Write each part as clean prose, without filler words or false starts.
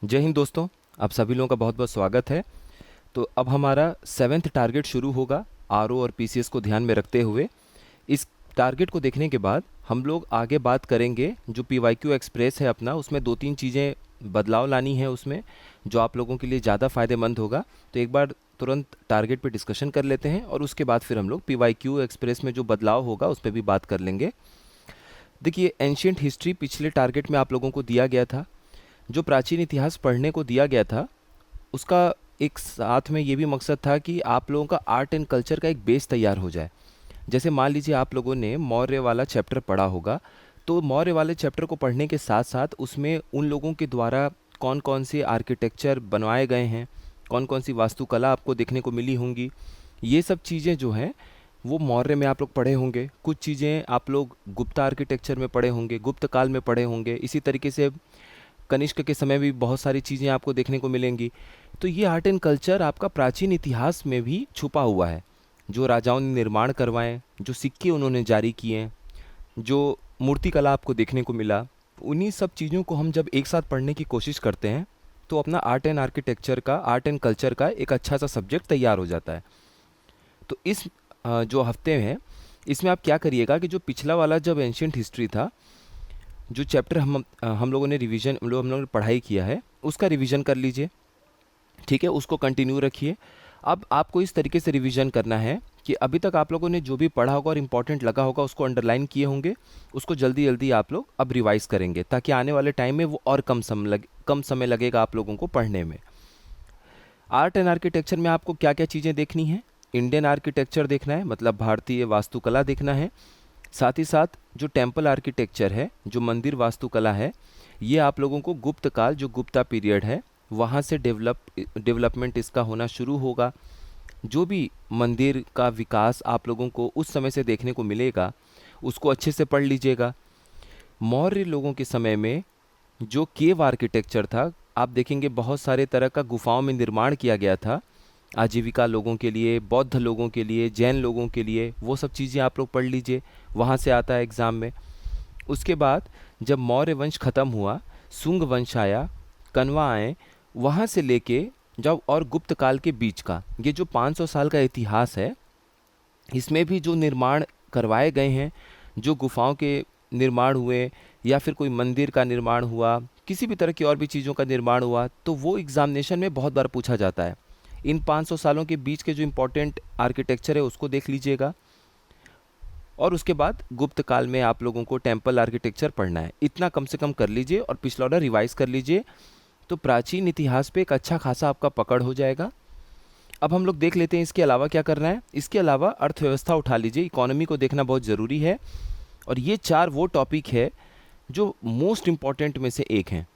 जय हिंद दोस्तों। आप सभी लोगों का बहुत बहुत स्वागत है। तो अब हमारा सेवेंथ टारगेट शुरू होगा आरओ और पीसीएस को ध्यान में रखते हुए। इस टारगेट को देखने के बाद हम लोग आगे बात करेंगे। जो पीवाईक्यू एक्सप्रेस है अपना, उसमें दो तीन चीज़ें बदलाव लानी है उसमें, जो आप लोगों के लिए ज़्यादा फ़ायदेमंद होगा। तो एक बार तुरंत टारगेट पे डिस्कशन कर लेते हैं और उसके बाद फिर हम लोग पीवाईक्यू एक्सप्रेस में जो बदलाव होगा उस पर भी बात कर लेंगे। देखिए, एंशियंट हिस्ट्री पिछले टारगेट में आप लोगों को दिया गया था। जो प्राचीन इतिहास पढ़ने को दिया गया था, उसका एक साथ में ये भी मकसद था कि आप लोगों का आर्ट एंड कल्चर का एक बेस तैयार हो जाए। जैसे मान लीजिए आप लोगों ने मौर्य वाला चैप्टर पढ़ा होगा, तो मौर्य वाले चैप्टर को पढ़ने के साथ साथ उसमें उन लोगों के द्वारा कौन कौन से आर्किटेक्चर बनवाए गए हैं, कौन कौन सी वास्तुकला आपको देखने को मिली होंगी, ये सब चीज़ें जो हैं वो मौर्य में आप लोग पढ़े होंगे। कुछ चीज़ें आप लोग गुप्त आर्किटेक्चर में पढ़े होंगे, गुप्त काल में पढ़े होंगे। इसी तरीके से कनिष्क के समय भी बहुत सारी चीज़ें आपको देखने को मिलेंगी। तो ये आर्ट एंड कल्चर आपका प्राचीन इतिहास में भी छुपा हुआ है। जो राजाओं ने निर्माण करवाए, जो सिक्के उन्होंने जारी किए, जो मूर्तिकला आपको देखने को मिला, उन्हीं सब चीज़ों को हम जब एक साथ पढ़ने की कोशिश करते हैं तो अपना आर्ट एंड आर्किटेक्चर का, आर्ट एंड कल्चर का एक अच्छा सा सब्जेक्ट तैयार हो जाता है। तो इस जो हफ्ते हैं, इसमें आप क्या करिएगा कि जो पिछला वाला जब एंशियंट हिस्ट्री था, जो चैप्टर हम लोगों ने रिवीजन हम लोगों ने पढ़ाई किया है, उसका रिवीजन कर लीजिए। ठीक है, उसको कंटिन्यू रखिए। अब आपको इस तरीके से रिवीजन करना है कि अभी तक आप लोगों ने जो भी पढ़ा होगा और इम्पोर्टेंट लगा होगा उसको अंडरलाइन किए होंगे, उसको जल्दी जल्दी आप लोग अब रिवाइज करेंगे, ताकि आने वाले टाइम में वो और कम समय लगेगा आप लोगों को पढ़ने में। आर्ट एंड आर्किटेक्चर में आपको क्या क्या चीज़ें देखनी है? इंडियन आर्किटेक्चर देखना है, मतलब भारतीय वास्तुकला देखना है। साथ ही साथ जो टेम्पल आर्किटेक्चर है, जो मंदिर वास्तुकला है, ये आप लोगों को गुप्त काल, जो गुप्ता पीरियड है, वहाँ से डेवलपमेंट इसका होना शुरू होगा। जो भी मंदिर का विकास आप लोगों को उस समय से देखने को मिलेगा, उसको अच्छे से पढ़ लीजिएगा। मौर्य लोगों के समय में जो केव आर्किटेक्चर था, आप देखेंगे बहुत सारे तरह का गुफाओं में निर्माण किया गया था, आजीविका लोगों के लिए, बौद्ध लोगों के लिए, जैन लोगों के लिए। वो सब चीज़ें आप लोग पढ़ लीजिए, वहाँ से आता है एग्ज़ाम में। उसके बाद जब मौर्य वंश ख़त्म हुआ, सुंग वंश आया, कनवा आए, वहाँ से लेके जब और गुप्त काल के बीच का ये जो 500 साल का इतिहास है, इसमें भी जो निर्माण करवाए गए हैं, जो गुफाओं के निर्माण हुए या फिर कोई मंदिर का निर्माण हुआ, किसी भी तरह की और भी चीज़ों का निर्माण हुआ, तो वो एग्जामिनेशन में बहुत बार पूछा जाता है। इन 500 सालों के बीच के जो इम्पोर्टेंट आर्किटेक्चर है उसको देख लीजिएगा। और उसके बाद गुप्त काल में आप लोगों को टेम्पल आर्किटेक्चर पढ़ना है। इतना कम से कम कर लीजिए और पिछला वाला रिवाइज कर लीजिए, तो प्राचीन इतिहास पे एक अच्छा खासा आपका पकड़ हो जाएगा। अब हम लोग देख लेते हैं इसके अलावा क्या करना है। इसके अलावा अर्थव्यवस्था उठा लीजिए, इकोनॉमी को देखना बहुत ज़रूरी है। और ये चार वो टॉपिक है जो मोस्ट इम्पॉर्टेंट में से एक हैं।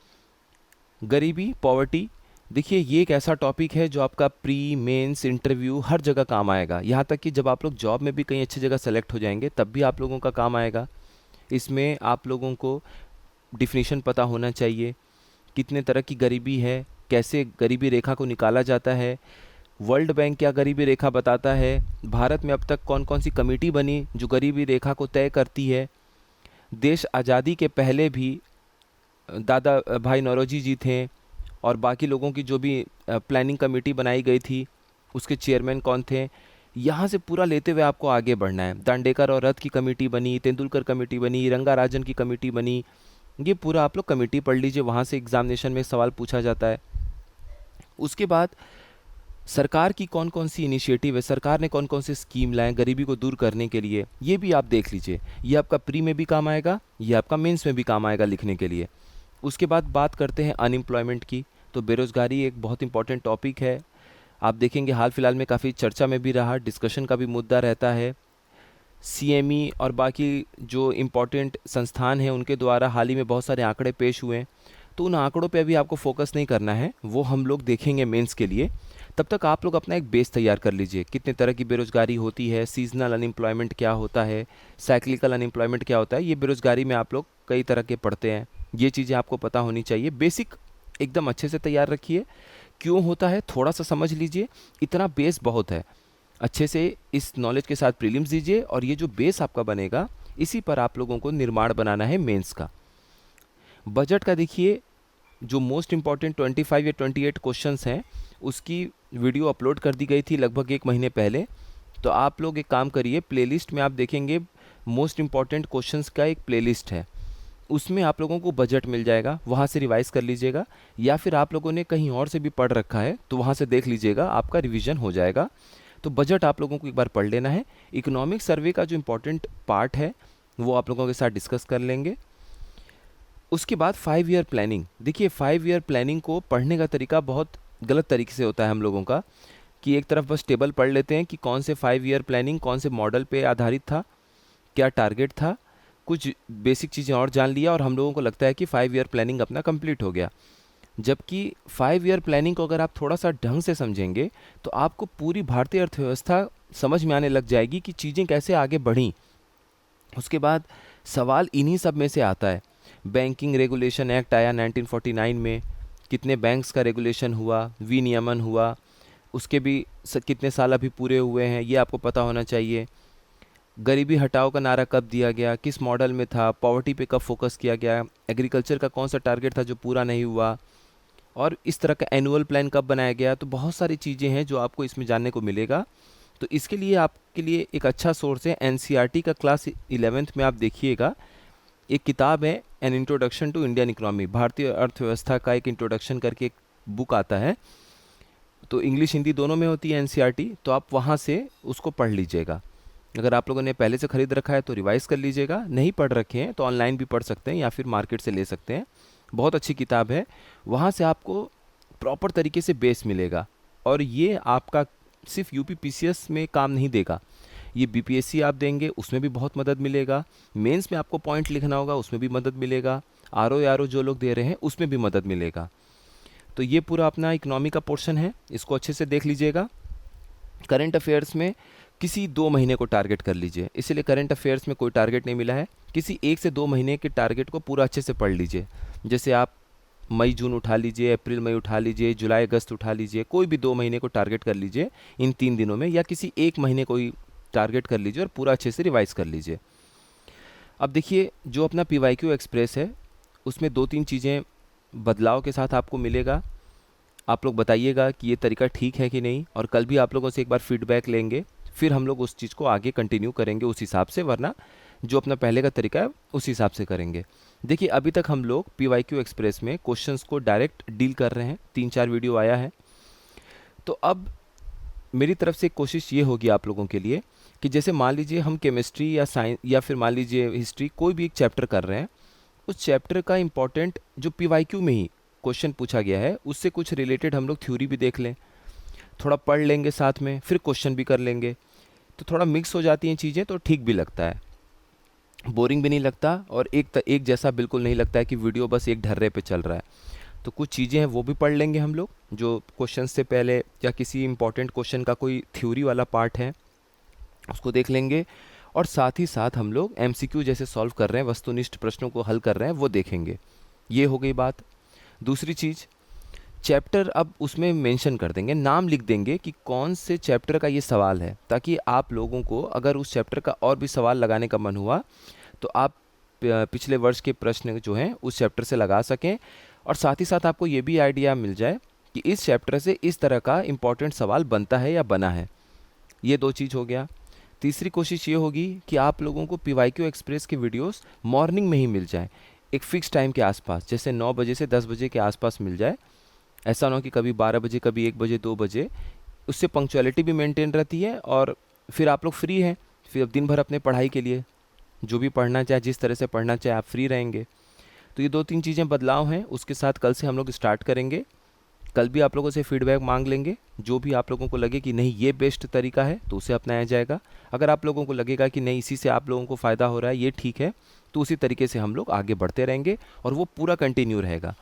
गरीबी, पॉवर्टी, देखिए ये एक ऐसा टॉपिक है जो आपका प्री मेंस इंटरव्यू हर जगह काम आएगा। यहाँ तक कि जब आप लोग जॉब में भी कहीं अच्छी जगह सेलेक्ट हो जाएंगे तब भी आप लोगों का काम आएगा। इसमें आप लोगों को डिफिनीशन पता होना चाहिए, कितने तरह की गरीबी है, कैसे गरीबी रेखा को निकाला जाता है, वर्ल्ड बैंक क्या गरीबी रेखा बताता है, भारत में अब तक कौन कौन सी कमेटी बनी जो गरीबी रेखा को तय करती है। देश आज़ादी के पहले भी दादा भाई नौरोजी जी थे, और बाकी लोगों की जो भी प्लानिंग कमेटी बनाई गई थी उसके चेयरमैन कौन थे। यहाँ से पूरा लेते हुए आपको आगे बढ़ना है। दांडेकर और रथ की कमेटी बनी, तेंदुलकर कमेटी बनी, रंगाराजन की कमेटी बनी। ये पूरा आप लोग कमेटी पढ़ लीजिए, वहाँ से एग्जामिनेशन में सवाल पूछा जाता है। उसके बाद सरकार की कौन कौन सी इनिशिएटिव है, सरकार ने कौन कौन सी स्कीम लाए गरीबी को दूर करने के लिए, ये भी आप देख लीजिए। ये आपका प्री में भी काम आएगा, ये आपका मेंस में भी काम आएगा लिखने के लिए। उसके बाद बात करते हैं अनएम्प्लॉयमेंट की। तो बेरोज़गारी एक बहुत इंपॉर्टेंट टॉपिक है। आप देखेंगे हाल फिलहाल में काफ़ी चर्चा में भी रहा, डिस्कशन का भी मुद्दा रहता है। सीएमई और बाकी जो इम्पोर्टेंट संस्थान हैं उनके द्वारा हाल ही में बहुत सारे आंकड़े पेश हुए हैं, तो उन आंकड़ों पे अभी आपको फोकस नहीं करना है, वो हम लोग देखेंगे मेंस के लिए। तब तक आप लोग अपना एक बेस तैयार कर लीजिए, कितने तरह की बेरोज़गारी होती है, सीजनल अनएम्प्लॉयमेंट क्या होता है, साइक्लिकल अनएम्प्लॉयमेंट क्या होता है। ये बेरोज़गारी में आप लोग कई तरह के पढ़ते हैं, ये चीज़ें आपको पता होनी चाहिए। बेसिक एकदम अच्छे से तैयार रखिए। क्यों होता है थोड़ा सा समझ लीजिए, इतना बेस बहुत है। अच्छे से इस नॉलेज के साथ प्रीलिम्स दीजिए, और ये जो बेस आपका बनेगा इसी पर आप लोगों को निर्माण बनाना है मेंस का। बजट का देखिए, जो मोस्ट इम्पॉर्टेंट 25 या 28 क्वेश्चंस हैं उसकी वीडियो अपलोड कर दी गई थी लगभग 1 महीने पहले। तो आप लोग एक काम करिए, प्लेलिस्ट में आप देखेंगे मोस्ट इम्पॉर्टेंट क्वेश्चंस का एक प्लेलिस्ट है, उसमें आप लोगों को बजट मिल जाएगा, वहाँ से रिवाइज़ कर लीजिएगा। या फिर आप लोगों ने कहीं और से भी पढ़ रखा है तो वहाँ से देख लीजिएगा, आपका रिवीजन हो जाएगा। तो बजट आप लोगों को एक बार पढ़ लेना है। इकोनॉमिक सर्वे का जो इम्पोर्टेंट पार्ट है वो आप लोगों के साथ डिस्कस कर लेंगे। उसके बाद 5 ईयर प्लानिंग। देखिए 5 ईयर प्लानिंग को पढ़ने का तरीका बहुत गलत तरीके से होता है हम लोगों का, कि एक तरफ बस टेबल पढ़ लेते हैं कि कौन से 5 ईयर प्लानिंग कौन से मॉडल पे आधारित था, क्या टारगेट था, कुछ बेसिक चीज़ें और जान लिया और हम लोगों को लगता है कि 5 ईयर प्लानिंग अपना कंप्लीट हो गया। जबकि 5 ईयर प्लानिंग को अगर आप थोड़ा सा ढंग से समझेंगे तो आपको पूरी भारतीय अर्थव्यवस्था समझ में आने लग जाएगी कि चीज़ें कैसे आगे बढ़ी। उसके बाद सवाल इन्हीं सब में से आता है। बैंकिंग रेगुलेशन एक्ट आया 1949 में, कितने बैंक्स का रेगुलेशन हुआ, विनियमन हुआ, उसके भी कितने साल अभी पूरे हुए हैं ये आपको पता होना चाहिए। गरीबी हटाओ का नारा कब दिया गया, किस मॉडल में था, पॉवर्टी पे कब फोकस किया गया, एग्रीकल्चर का कौन सा टारगेट था जो पूरा नहीं हुआ, और इस तरह का एनुअल प्लान कब बनाया गया। तो बहुत सारी चीज़ें हैं जो आपको इसमें जानने को मिलेगा। तो इसके लिए आपके लिए एक अच्छा सोर्स है एनसीईआरटी का क्लास 11th में आप देखिएगा, एक किताब है an introduction to Indian economy, भारतीय अर्थव्यवस्था का एक इंट्रोडक्शन करके एक बुक आता है। तो इंग्लिश हिंदी दोनों में होती है एनसीईआरटी, तो आप वहाँ से उसको पढ़ लीजिएगा। अगर आप लोगों ने पहले से ख़रीद रखा है तो रिवाइज़ कर लीजिएगा, नहीं पढ़ रखे हैं तो ऑनलाइन भी पढ़ सकते हैं या फिर मार्केट से ले सकते हैं। बहुत अच्छी किताब है, वहाँ से आपको प्रॉपर तरीके से बेस मिलेगा। और ये आपका सिर्फ यूपी पीसीएस में काम नहीं देगा, ये बीपीएससी आप देंगे उसमें भी बहुत मदद मिलेगा, मेंस में आपको पॉइंट लिखना होगा उसमें भी मदद मिलेगा, आरओ जो लोग दे रहे हैं उसमें भी मदद मिलेगा। तो ये पूरा अपना इकोनॉमी का पोर्शन है, इसको अच्छे से देख लीजिएगा। करंट अफेयर्स में किसी 2 महीने को टारगेट कर लीजिए, इसलिए करंट अफेयर्स में कोई टारगेट नहीं मिला है, किसी 1 से 2 महीने के टारगेट को पूरा अच्छे से पढ़ लीजिए। जैसे आप मई जून उठा लीजिए, अप्रैल मई उठा लीजिए, जुलाई अगस्त उठा लीजिए, कोई भी 2 महीने को टारगेट कर लीजिए इन 3 दिनों में, या किसी 1 महीने को ही टारगेट कर लीजिए और पूरा अच्छे से रिवाइज कर लीजिए। अब देखिए जो अपना पीवाईक्यू एक्सप्रेस है उसमें 2-3 चीज़ें बदलाव के साथ आपको मिलेगा। आप लोग बताइएगा कि ये तरीका ठीक है कि नहीं, और कल भी आप लोगों से एक बार फीडबैक लेंगे, फिर हम लोग उस चीज़ को आगे कंटिन्यू करेंगे उस हिसाब से, वरना जो अपना पहले का तरीका है उस हिसाब से करेंगे। देखिए अभी तक हम लोग पीवाईक्यू एक्सप्रेस में क्वेश्चंस को डायरेक्ट डील कर रहे हैं, 3-4 वीडियो आया है। तो अब मेरी तरफ से कोशिश ये होगी आप लोगों के लिए कि जैसे मान लीजिए हम केमिस्ट्री या साइंस या फिर मान लीजिए हिस्ट्री, कोई भी एक चैप्टर कर रहे हैं, उस चैप्टर का इम्पोर्टेंट जो पीवाईक्यू में ही क्वेश्चन पूछा गया है उससे कुछ रिलेटेड हम लोग थ्योरी भी देख लें, थोड़ा पढ़ लेंगे साथ में, फिर क्वेश्चन भी कर लेंगे। तो थोड़ा मिक्स हो जाती हैं चीज़ें तो ठीक भी लगता है, बोरिंग भी नहीं लगता, और एक जैसा बिल्कुल नहीं लगता है कि वीडियो बस एक ढर्रे पे चल रहा है। तो कुछ चीज़ें हैं वो भी पढ़ लेंगे हम लोग, जो क्वेश्चन से पहले या किसी इंपॉर्टेंट क्वेश्चन का कोई थ्योरी वाला पार्ट है उसको देख लेंगे, और साथ ही साथ हम लोग एमसीक्यू जैसे सॉल्व कर रहे हैं, वस्तुनिष्ठ प्रश्नों को हल कर रहे हैं, वो देखेंगे। ये हो गई बात। दूसरी चीज़, चैप्टर अब उसमें मेंशन कर देंगे, नाम लिख देंगे कि कौन से चैप्टर का ये सवाल है, ताकि आप लोगों को अगर उस चैप्टर का और भी सवाल लगाने का मन हुआ तो आप पिछले वर्ष के प्रश्न जो हैं उस चैप्टर से लगा सकें, और साथ ही साथ आपको ये भी आइडिया मिल जाए कि इस चैप्टर से इस तरह का इम्पोर्टेंट सवाल बनता है या बना है। ये 2 चीज़ हो गया। तीसरी कोशिश ये होगी कि आप लोगों को पीवाईक्यू एक्सप्रेस के वीडियोस मॉर्निंग में ही मिल जाए, एक फ़िक्स टाइम के आसपास, जैसे 9 बजे से 10 बजे के आसपास मिल जाए। ऐसा ना हो कि कभी 12 बजे, कभी 1 बजे, 2 बजे। उससे पंक्चुअलिटी भी मेंटेन रहती है, और फिर आप लोग फ्री हैं, फिर अब दिन भर अपने पढ़ाई के लिए जो भी पढ़ना चाहे, जिस तरह से पढ़ना चाहे आप फ्री रहेंगे। तो ये 2-3 चीज़ें बदलाव हैं, उसके साथ कल से हम लोग स्टार्ट करेंगे। कल भी आप लोगों से फीडबैक मांग लेंगे, जो भी आप लोगों को लगे कि नहीं ये बेस्ट तरीका है तो उसे अपनाया जाएगा। अगर आप लोगों को लगेगा कि नहीं इसी से आप लोगों को फ़ायदा हो रहा है, ये ठीक है, तो उसी तरीके से हम लोग आगे बढ़ते रहेंगे, और वो पूरा कंटिन्यू रहेगा।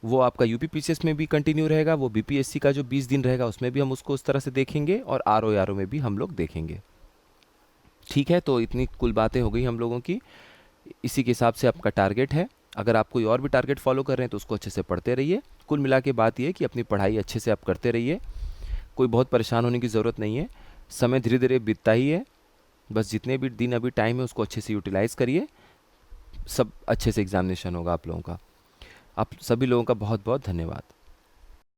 वो आपका यूपी पीसीएस में भी कंटिन्यू रहेगा, वो बीपीएससी का जो 20 दिन रहेगा उसमें भी हम उसको उस तरह से देखेंगे, और आरओ में भी हम लोग देखेंगे। ठीक है, तो इतनी कुल बातें हो गई हम लोगों की। इसी के हिसाब से आपका टारगेट है। अगर आप कोई और भी टारगेट फॉलो कर रहे हैं तो उसको अच्छे से पढ़ते रहिए। कुल मिला के बात ये है कि अपनी पढ़ाई अच्छे से आप करते रहिए, कोई बहुत परेशान होने की ज़रूरत नहीं है। समय धीरे धीरे बीतता ही है, बस जितने भी दिन अभी टाइम है उसको अच्छे से यूटिलाइज़ करिए, सब अच्छे से एग्जामिनेशन होगा आप लोगों का। आप सभी लोगों का बहुत बहुत धन्यवाद।